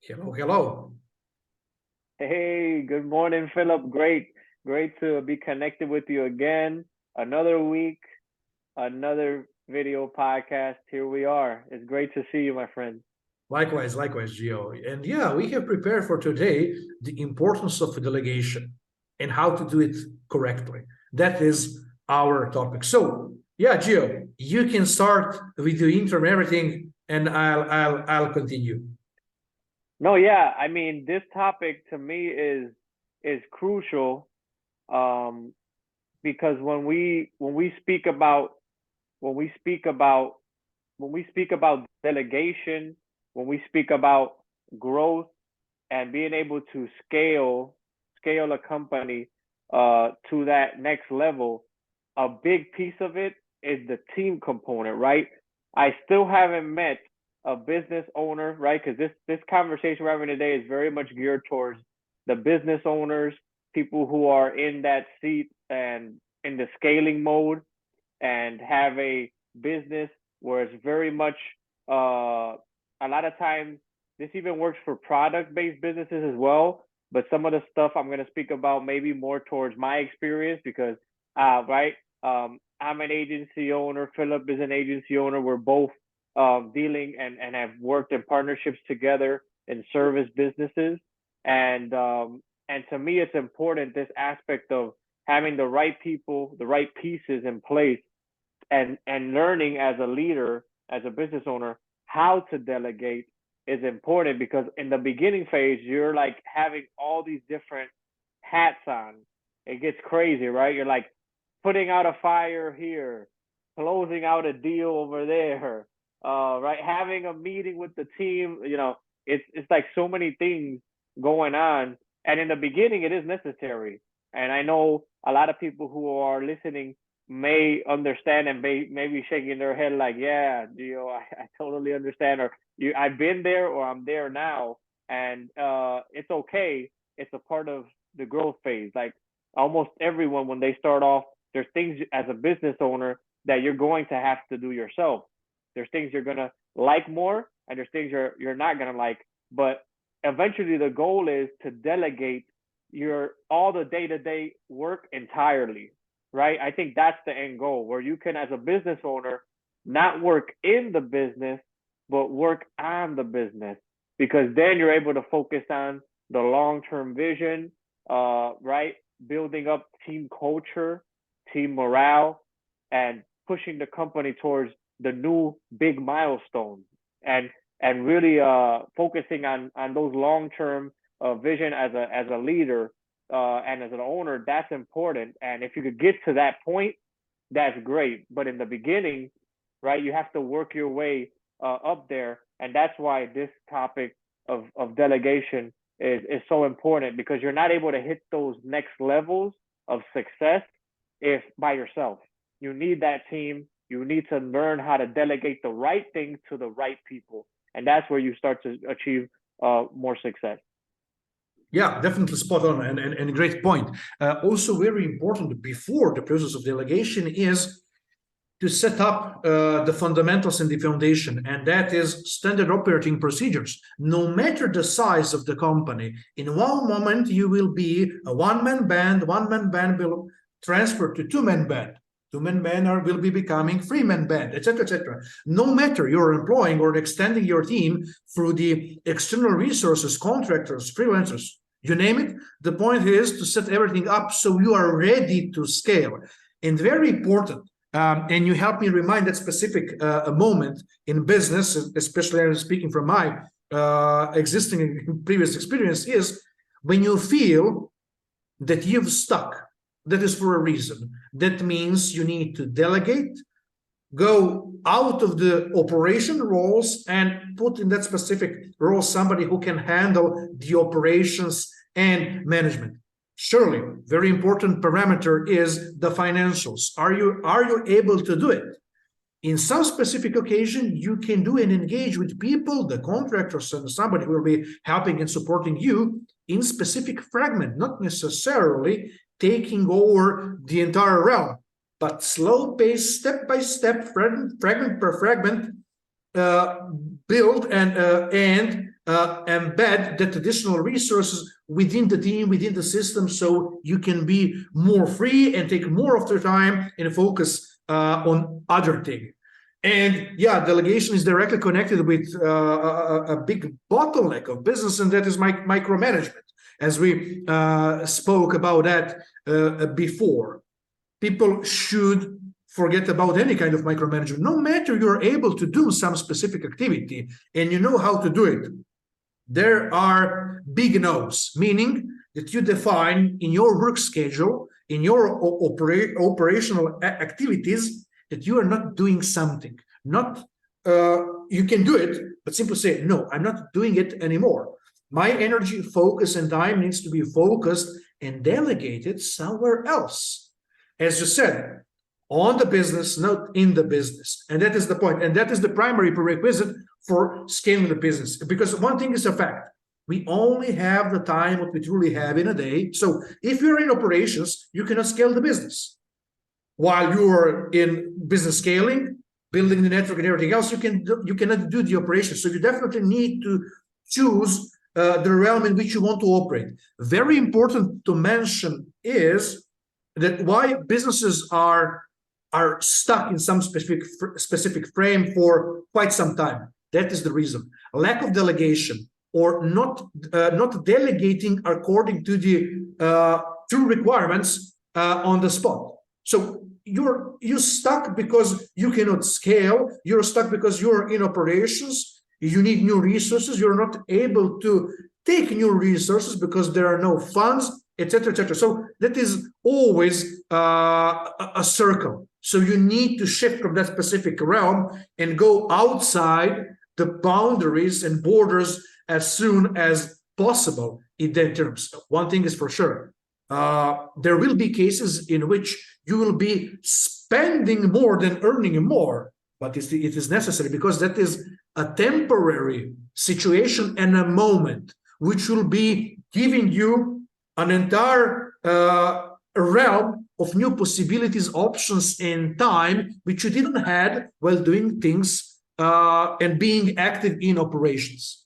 Hello, hello. Hey, good morning, Philip. Great to be connected with you again. Another week, another video podcast. Here we are. It's great to see you, my friend. Likewise, Gio. And yeah, we have prepared for today the importance of a delegation and how to do it correctly. That is our topic. So yeah, Gio, you can start with your intro and everything, and I'll continue. No, yeah, I mean this topic to me is crucial um because when we speak about when we speak about when we speak about delegation, when we speak about growth and being able to scale a company to that next level, a big piece of it is the team component, right? I still haven't met a business owner, right? Because this conversation we're having today is very much geared towards the business owners, people who are in that seat and in the scaling mode and have a business where it's very much a lot of times this even works for product based businesses as well. But some of the stuff I'm going to speak about maybe more towards my experience because right, I'm an agency owner, Philip is an agency owner. We're both dealing and have worked in partnerships together in service businesses, and to me it's important this aspect of having the right people, the right pieces in place, and learning as a leader, as a business owner, how to delegate is important because in the beginning phase you're like having all these different hats on. It gets crazy, right? You're like putting out a fire here, closing out a deal over there, right? Having a meeting with the team. It's like so many things going on, and in the beginning it is necessary. And I know a lot of people who are listening may understand and maybe shaking their head like, yeah, I totally understand, or I've been there or I'm there now, and it's okay. It's a part of the growth phase. Like almost everyone when they start off, there's things as a business owner that you're going to have to do yourself. There's things you're gonna like more, and there's things you're not gonna like. But eventually, the goal is to delegate your all the day to day work entirely, right? I think that's the end goal where you can, as a business owner, not work in the business, but work on the business because then you're able to focus on the long term vision, right? Building up team culture, team morale, and pushing the company towards the new big milestones, and really focusing on those long term vision as a leader and as an owner. That's important, and if you could get to that point, that's great. But in the beginning, right, you have to work your way up there, and that's why this topic of delegation is so important because you're not able to hit those next levels of success if by yourself. You need that team. You need to learn how to delegate the right things to the right people, and that's where you start to achieve more success. Yeah, definitely spot on and a great point. Also, very important before the process of delegation is to set up the fundamentals and the foundation, and that is standard operating procedures. No matter the size of the company, in one moment you will be a one-man band will transfer to two-man band. Two-man band will be becoming three-man band, etc., etc. No matter you're employing or extending your team through the external resources, contractors, freelancers, you name it, the point is to set everything up so you are ready to scale. And very important, and you help me remind that specific moment in business, especially I'm speaking from my existing previous experience, is when you feel that you've stuck. That is for a reason. That means you need to delegate, go out of the operation roles and put in that specific role somebody who can handle the operations and management. Surely, very important parameter is the financials. Are you able to do it? In some specific occasion, you can do and engage with people, the contractors, and somebody who will be helping and supporting you in specific fragment, not necessarily taking over the entire realm, but slow pace, step by step, fragment per fragment, build and embed that additional resources within the team, within the system, so you can be more free and take more of their time and focus on other things. And yeah, delegation is directly connected with a big bottleneck of business, and that is micromanagement, as we spoke about that before. People should forget about any kind of micromanagement. No matter you're able to do some specific activity and you know how to do it, there are big no's, meaning that you define in your work schedule, in your operational activities, that you are not doing something. Not you can do it, but simply say, no, I'm not doing it anymore. My energy, focus, and time needs to be focused and delegated somewhere else. As you said, on the business, not in the business. And that is the point. And that is the primary prerequisite for scaling the business. Because one thing is a fact. We only have the time what we truly have in a day. So if you're in operations, you cannot scale the business. While you are in business scaling, building the network and everything else, you cannot do the operations. So you definitely need to choose the realm in which you want to operate. Very important to mention is that why businesses are stuck in some specific frame for quite some time. That is the reason. Lack of delegation, or not delegating according to the true requirements on the spot. So you're stuck because you cannot scale. You're stuck because you're in operations. You need new resources. You're not able to take new resources because there are no funds, etc., etc. So that is always a circle. So you need to shift from that specific realm and go outside the boundaries and borders as soon as possible in that terms. One thing is for sure. There will be cases in which you will be spending more than earning more, but it is necessary because that is a temporary situation and a moment which will be giving you an entire realm of new possibilities, options, and time which you didn't have while doing things and being active in operations.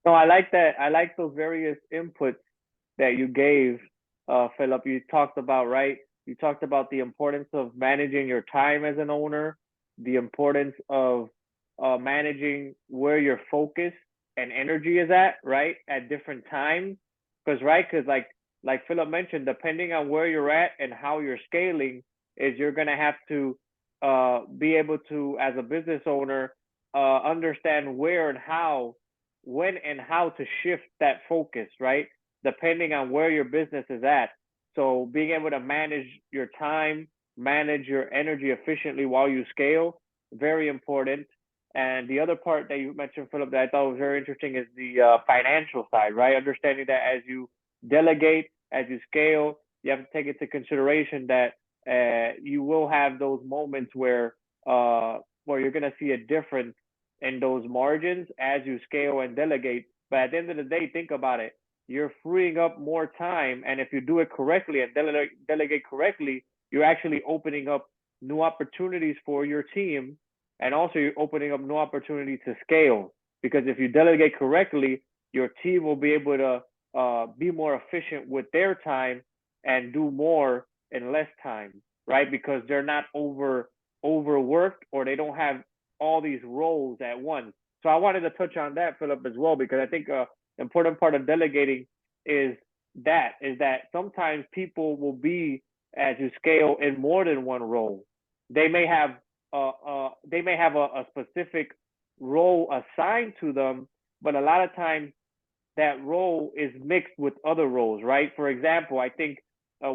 No, I like that. I like those various inputs that you gave, Filip. You talked about, right? You talked about the importance of managing your time as an owner, the importance of managing where your focus and energy is at, right? At different times. Because like Filip mentioned, depending on where you're at and how you're scaling, is you're gonna have to be able to, as a business owner, understand where and how, when and how to shift that focus, right? Depending on where your business is at. So being able to manage your time, manage your energy efficiently while you scale, very important. And the other part that you mentioned, Filip, that I thought was very interesting is the financial side, right? Understanding that as you delegate, as you scale, you have to take into consideration that you will have those moments where you're going to see a difference in those margins as you scale and delegate. But at the end of the day, think about it. You're freeing up more time. And if you do it correctly and delegate correctly, you're actually opening up new opportunities for your team. And also you're opening up new opportunity to scale. Because if you delegate correctly, your team will be able to be more efficient with their time and do more in less time, right? Because they're not overworked, or they don't have all these roles at once. So I wanted to touch on that, Filip, as well, because I think important part of delegating is that sometimes people will be, as you scale, in more than one role. They may have a specific role assigned to them, but a lot of times that role is mixed with other roles, right? For example, I think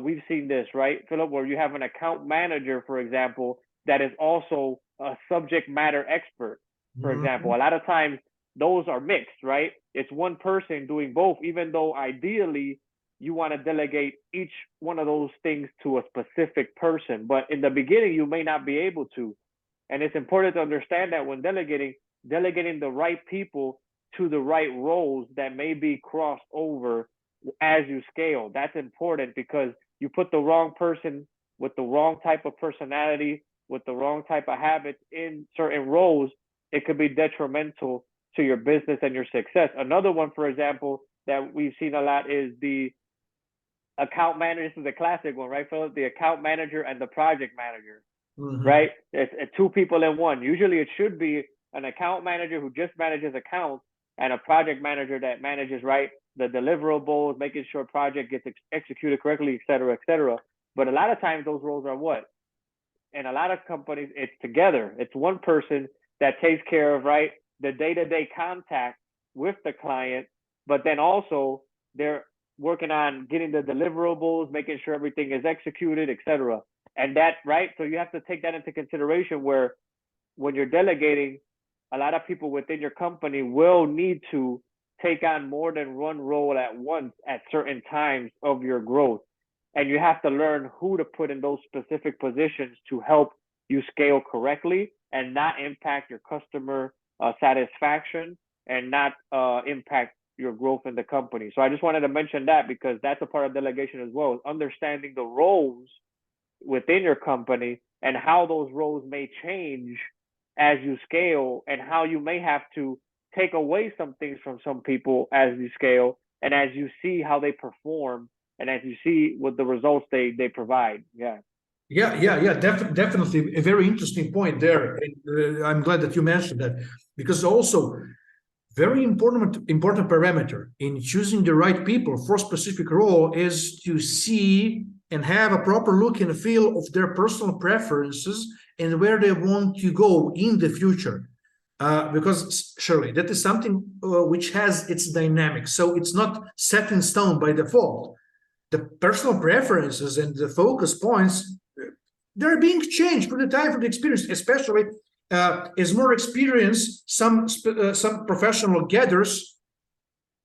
we've seen this, right, Filip, where you have an account manager, for example, that is also a subject matter expert, for example. A lot of times those are mixed, right? It's one person doing both, even though ideally you want to delegate each one of those things to a specific person. But in the beginning, you may not be able to. And it's important to understand that when delegating the right people to the right roles that may be crossed over as you scale. That's important, because you put the wrong person with the wrong type of personality, with the wrong type of habits in certain roles, it could be detrimental to your business and your success. Another one, for example, that we've seen a lot is the account manager. This is a classic one, right, Philip? The account manager and the project manager, right? It's two people in one. Usually it should be an account manager who just manages accounts and a project manager that manages, right, the deliverables, making sure project gets executed correctly, et cetera, et cetera. But a lot of times those roles are what? In a lot of companies, it's together. It's one person that takes care of, right, the day-to-day contact with the client, but then also they're working on getting the deliverables, making sure everything is executed, et cetera. And that, right, so you have to take that into consideration where when you're delegating, a lot of people within your company will need to take on more than one role at once at certain times of your growth. And you have to learn who to put in those specific positions to help you scale correctly and not impact your customer satisfaction and not impact your growth in the company. So I just wanted to mention that because that's a part of delegation as well, understanding the roles within your company and how those roles may change as you scale and how you may have to take away some things from some people as you scale and as you see how they perform and as you see what the results they provide. Definitely a very interesting point there. And, I'm glad that you mentioned that, because also very important parameter in choosing the right people for a specific role is to see and have a proper look and feel of their personal preferences and where they want to go in the future. Because surely that is something which has its dynamics. So it's not set in stone by default. The personal preferences and the focus points, they're being changed for the time, for the experience, especially as more experience some professional gathers,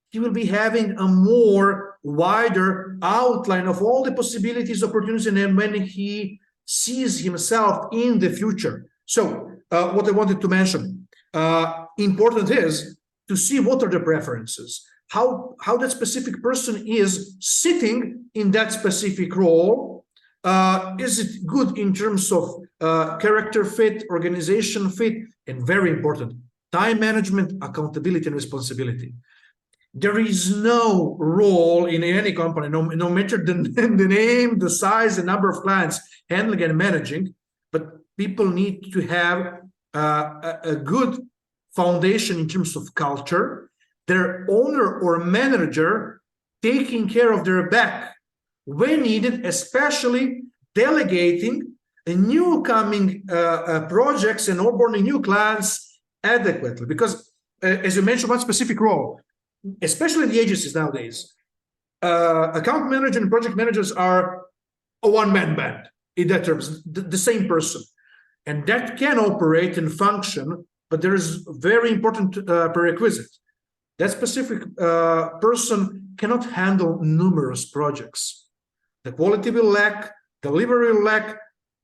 he will be having a more wider outline of all the possibilities, opportunities, and then when he sees himself in the future. So what I wanted to mention, important is to see what are the preferences, how that specific person is sitting in that specific role. Is it good in terms of character fit, organization fit, and very important, time management, accountability, and responsibility. There is no role in any company, no matter the name, the size, the number of clients handling and managing, but people need to have a good foundation in terms of culture, their owner or manager taking care of their back when needed, especially delegating new coming projects and onboarding new clients adequately. Because as you mentioned, one specific role, especially in the agencies nowadays, account manager and project managers are a one-man band in that terms, the same person. And that can operate and function, but there is very important prerequisite. That specific person cannot handle numerous projects. The quality will lack, delivery will lack,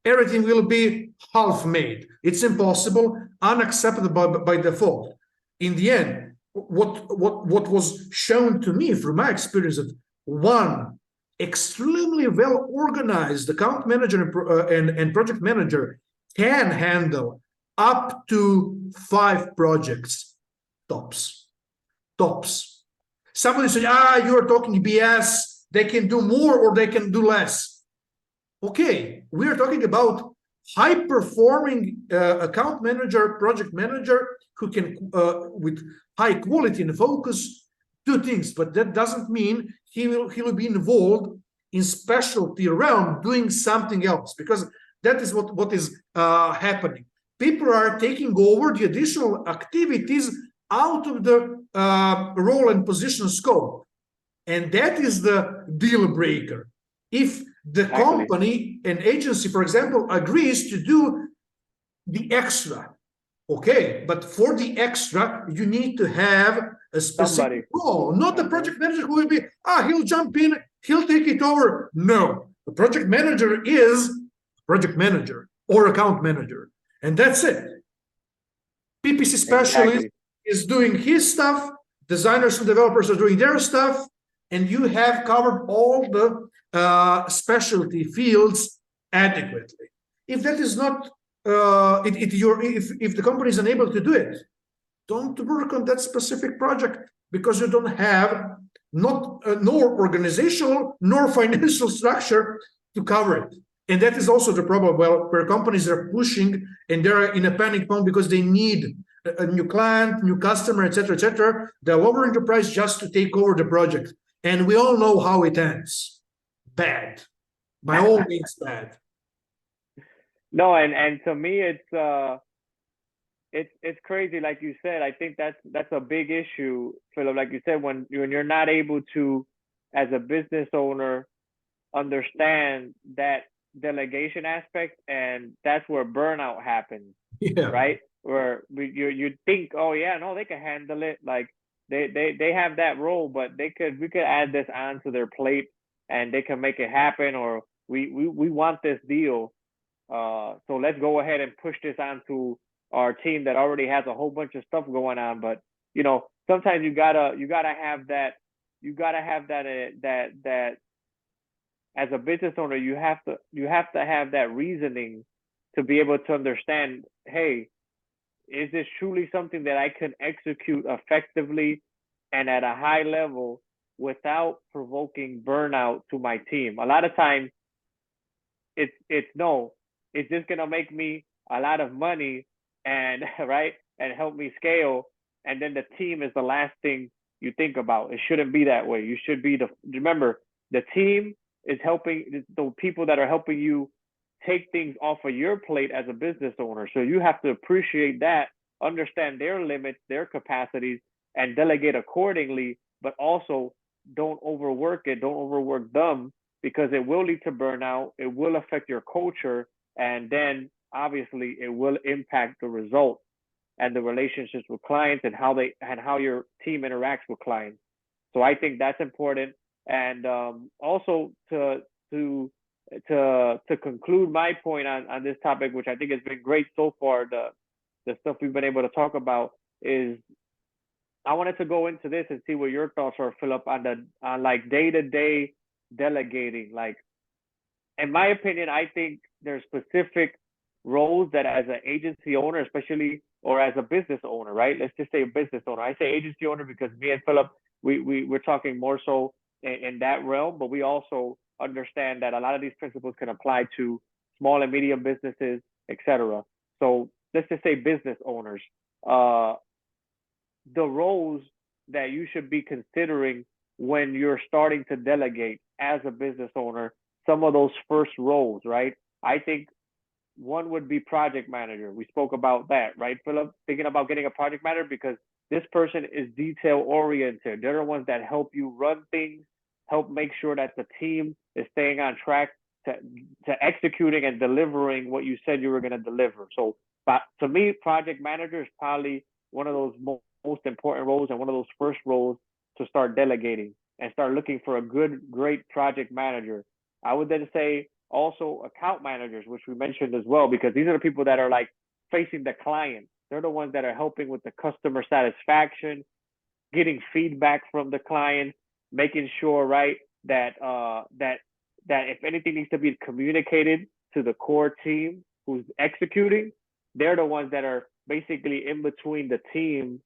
everything will be half-made. It's impossible, unacceptable by default. In the end, what was shown to me from my experience that one extremely well-organized account manager and project manager can handle up to 5 projects, tops. Somebody said, you are talking BS, they can do more or they can do less. Okay, we are talking about high-performing account manager, project manager who can, with high quality and focus, do things. But that doesn't mean he will be involved in specialty realm doing something else, because that is what is happening. People are taking over the additional activities out of the role and position scope. And that is the deal breaker. If the company and agency, for example, agrees to do the extra, okay, but for the extra, you need to have a specific role, not the project manager who will be, he'll jump in, he'll take it over. No, the project manager is project manager or account manager, and that's it. PPC specialist is doing his stuff, designers and developers are doing their stuff, and you have covered all the specialty fields adequately. If that is not, if the company is unable to do it, don't work on that specific project because you don't have nor organizational nor financial structure to cover it. And that is also the problem where companies are pushing and they're in a panic mode because they need a new client, new customer, etc. They're lowering the price just to take over the project. And we all know how it ends. Bad. By all means bad. No, and to me it's crazy, like you said. I think that's a big issue, Philip. Like you said, when you're not able to, as a business owner, understand that delegation aspect, and that's where burnout happens. Yeah. Right? Where you think, oh yeah, no, they can handle it. Like they have that role, but we could add this onto their plate and they can make it happen, or we want this deal. So let's go ahead and push this onto our team that already has a whole bunch of stuff going on. But sometimes you gotta have that as a business owner, you have to have that reasoning to be able to understand, hey, is this truly something that I can execute effectively and at a high level without provoking burnout to my team? A lot of times it's no, it's just gonna make me a lot of money and right, and help me scale, and then the team is the last thing you think about. It shouldn't be that way. You should be remember, the team is helping, the people that are helping you take things off of your plate as a business owner. So you have to appreciate that, understand their limits, their capacities, and delegate accordingly, but also don't overwork them, because it will lead to burnout. It will affect your culture, and then obviously it will impact the results and the relationships with clients and how your team interacts with clients. So I think that's important. And also to conclude my point on this topic, which I think has been great so far, the stuff we've been able to talk about, is I wanted to go into this and see what your thoughts are, Philip, on like day-to-day delegating. Like, in my opinion, I think there's specific roles that as an agency owner, especially, or as a business owner, right? Let's just say a business owner. I say agency owner because me and Philip, we're talking more so in that realm, but we also understand that a lot of these principles can apply to small and medium businesses, etc. So let's just say business owners. The roles that you should be considering when you're starting to delegate as a business owner, some of those first roles, right? I think one would be project manager. We spoke about that, right, Philip? Thinking about getting a project manager because this person is detail oriented. They're the ones that help you run things, help make sure that the team is staying on track to executing and delivering what you said you were going to deliver. So, but to me, project manager is probably one of those most important roles and one of those first roles to start delegating and start looking for a great project manager. I would then say also account managers, which we mentioned as well, because these are the people that are like facing the client. They're the ones that are helping with the customer satisfaction, getting feedback from the client, making sure, right, that if anything needs to be communicated to the core team who's executing, they're the ones that are basically in between the team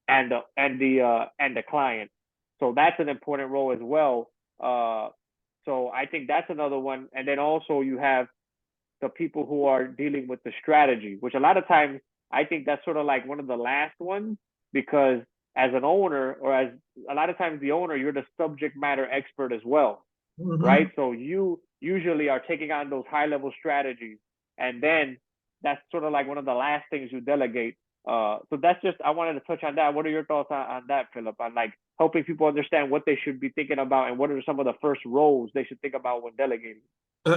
and the client. So that's an important role as well. So I think that's another one. And then also you have the people who are dealing with the strategy, which a lot of times I think that's sort of like one of the last ones, because as an owner, or as a lot of times the owner, you're the subject matter expert as well, right? So you usually are taking on those high level strategies, and then that's sort of like one of the last things you delegate. So that's just, I wanted to touch on that. What are your thoughts on that, Philip? On like helping people understand what they should be thinking about and what are some of the first roles they should think about when delegating?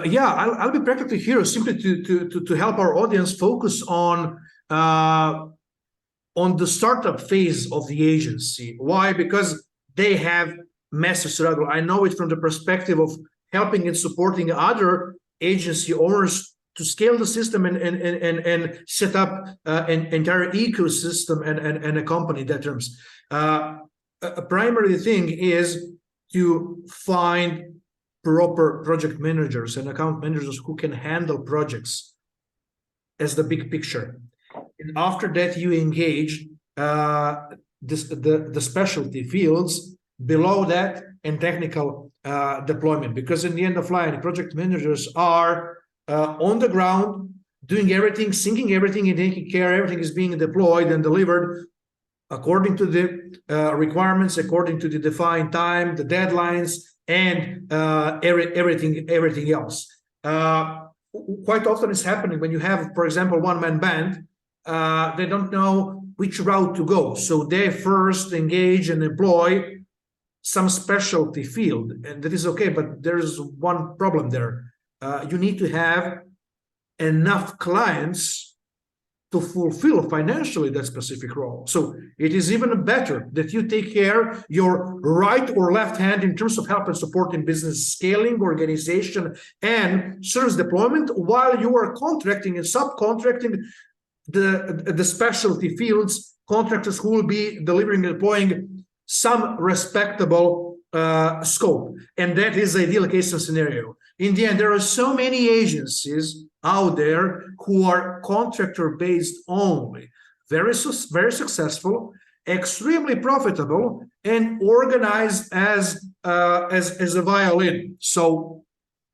Yeah, I'll be practically here simply to help our audience focus on the startup phase of the agency. Why? Because they have massive struggle. I know it from the perspective of helping and supporting other agency owners to scale the system and set up an entire ecosystem and accompany that terms. A primary thing is to find proper project managers and account managers who can handle projects as the big picture. And after that, you engage the specialty fields below that and technical deployment, because in the end of line, project managers are on the ground doing everything, syncing everything and taking care everything is being deployed and delivered according to the requirements, according to the defined time, the deadlines, and everything else. Quite often it's happening when you have, for example, one-man band, they don't know which route to go. So they first engage and employ some specialty field, and that is okay, but there's one problem there. You need to have enough clients to fulfill financially that specific role. So it is even better that you take care your right or left hand in terms of help and support in business scaling, organization, and service deployment, while you are contracting and subcontracting the specialty fields, contractors who will be delivering and deploying some respectable scope. And that is a delegation scenario. In the end, there are so many agencies out there who are contractor-based only, very successful, extremely profitable, and organized as a violin. So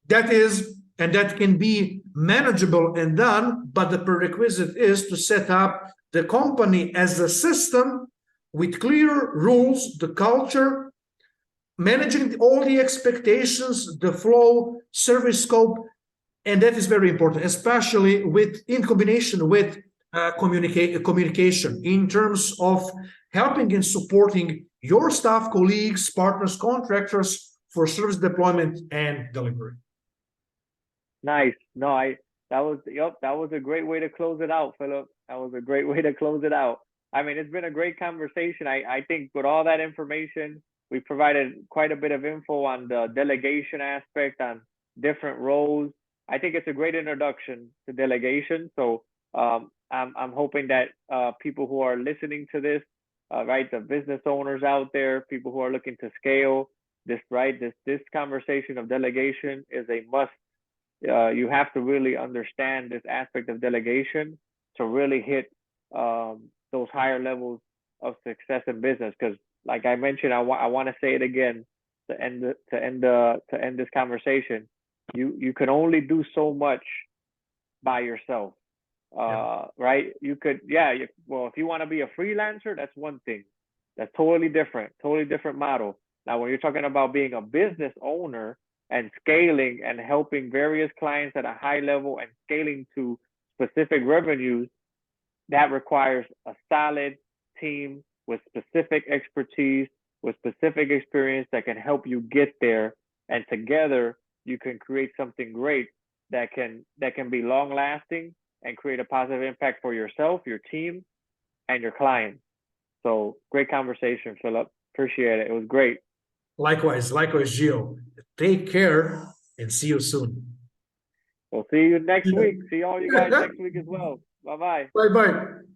that is, and that can be manageable and done, but the prerequisite is to set up the company as a system with clear rules, the culture, managing all the expectations, the flow, service scope, and that is very important, especially in combination with communication in terms of helping and supporting your staff, colleagues, partners, contractors for service deployment and delivery. Nice. No, that was a great way to close it out, Filip. That was a great way to close it out. I mean, it's been a great conversation. I think with all that information, we provided quite a bit of info on the delegation aspect, on different roles. I think it's a great introduction to delegation. So I'm hoping that people who are listening to this, right, the business owners out there, people who are looking to scale this, right, this conversation of delegation is a must. You have to really understand this aspect of delegation to really hit those higher levels of success in business. Because, like I mentioned, I want to say it again to end this conversation. You can only do so much by yourself, right? You could, well, if you want to be a freelancer, that's one thing. That's totally different model. Now, when you're talking about being a business owner and scaling and helping various clients at a high level and scaling to specific revenues, that requires a solid team with specific expertise, with specific experience that can help you get there. And together, you can create something great that can be long lasting and create a positive impact for yourself, your team, and your clients. So great conversation, Filip. Appreciate it. It was great. Likewise, Gio. Take care and see you soon. We'll see you next week. See all you guys next week as well. Bye-bye. Bye-bye.